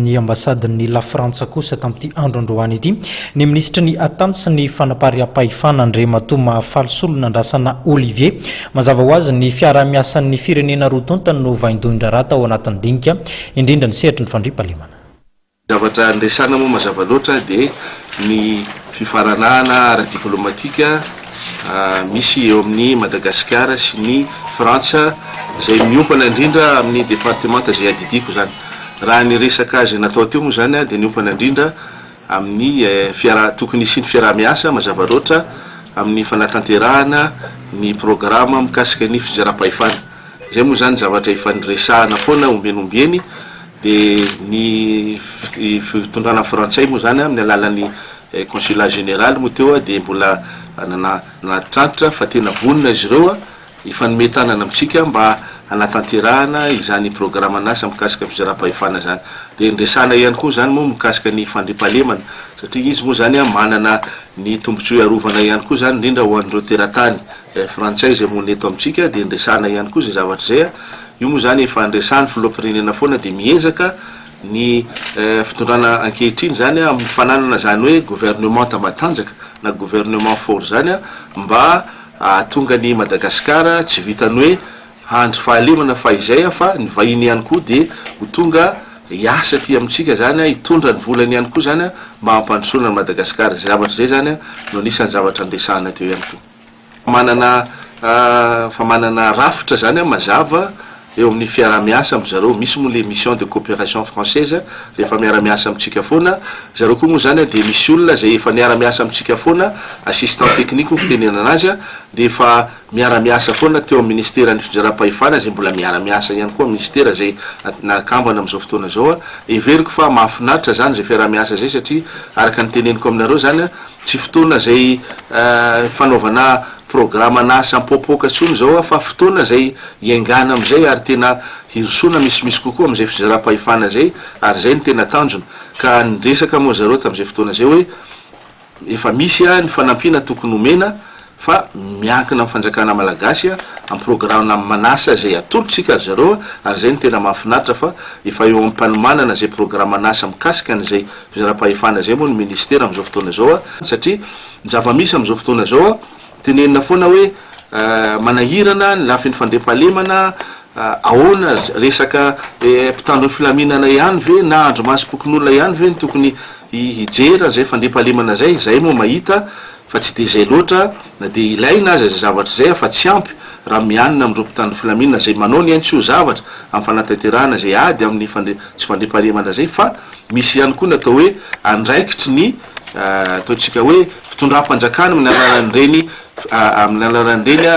amin'ny ambasadan'ny la Frantsa kosa tamin'ity androany ity ny ministry ny Atitany sy ny fanapariam-pahefana Andriamatoa Mahafalosolo nandrasana Olivier mazava ho azy ny fiara-miasan'ny firenena roa tontany no vaindondra rata ao anatin'ny dinika indrindra ny sehatra ny fandriam-pahalemana. Zavatra andresana moa mazava loatra dia ny fifaranana ara-diplomatika misy eo amin'ny Madagasikara sy ny Frantsa zay miompana indrindra amin'ny départementa zay adidiko zany. Raha ny resaka azy natao teo moa zany dia niompana indrindra amin'ny tokony sy ny fiara-miasa mazava loatra amin'ny fanatanterahana ny programa mikasika ny fijeram-pahefana. Zay moa zany zavatra ifanresahana foana ombenombieny dia ny fitondrana frantsay moa zany amin'ny alalan'ny consulat général moa teo dia mbola nanatrantitra fa tena vonina izy ireo ifanometanana amintsika mba hanatanterahana izany programa nasa mikasika fijeram-pahefana zany. Dia ndresana ihany koa zany moa mikasika ny fandriam-pahalemana satria izy moa zany manana ny tombotsoa arovana ihany koa zany indrindra ho an'ireo teratany frantsay zay moa neto amintsika. Dia ndresana ihany koa zay zavatra zay io moa zany efa andresany filoham-pirenena foana dia miezaka ny fitondrana ankehitriny zany amin'ny fananana zany hoe gouvernement matanjaka na gouvernement fort zany mba tonga ny Madagasikara tsy vitany hoe handry fahalemana fa izay fa ny vahiny ihany koa dia ho tonga hiasa ty amintsika zany hitondra ny volany ihany koa zany mba hampandrosoana ny Madagasikara. Zavatra zay zany no anisan'ny zavatra andresahana teo ihany koa. Manana rafitra zany mazava eo amin'ny fiara-miasa amin'ny zareo. Misy moa le mission de coopération française rehefa miara-miasa amintsika foana. Zareo koa moa zany dia misy olona zay efa miara-miasa amintsika foana assistant technique fitenenana azy dia efa miara-miasa foana teo amin'ny ministère ny fijeram-pahefana zay mbola miara-miasa ihany koa ministère zay nakambana amin'izao fotoana zao. Everiko fa mahafinaritra zany zay fiara-miasa zay satria araka ny teneniko aminareo zany tsy fotoana zay fanaovana programa nasa mpopoka tsony zao fa fotoana zay iengana amizay ary tena hirosona misy kokoa amizay fijeram-pahefana zay ary zay ny tena tanjona. Ka nidresaka moa zareo tamizay fotoana zay hoe efa misy ny fanampina tokony omena fa miankina amin'ny fanjakana malagasy amin'ny programa manasa zay atolotsika zareo ary zay ny tena mahafinaritra fa efa eo amin'ny mpanomanana zay programa nasa mikasika an'izay fijeram-pahefana zay moa ny ministère amizao fotoana zao satria zava-misy amizao fotoana zao tenenina foana hoe manahirana ny lafiny fandriam-pahalemana ahoana resaka mpitandro filaminana ihany ve na andro masom-pokon'olona ihany ve ny tokony hijera zay fandriam-pahalemana zay moa mahita fa tsy de zay loatra na dia ilaina azy zay zavatra zay fa tsy ampy raha mianina amin'ireo mpitandro filaminana zay manao ny haintso zavatra amin'ny fanatanterahana zay ady amin'ny tsy fandriam-pahalemana zay fa misy ihany koa natao hoe andraikitry ny ataontsika hoe fitondram-panjakana amin'ny alalan'ireny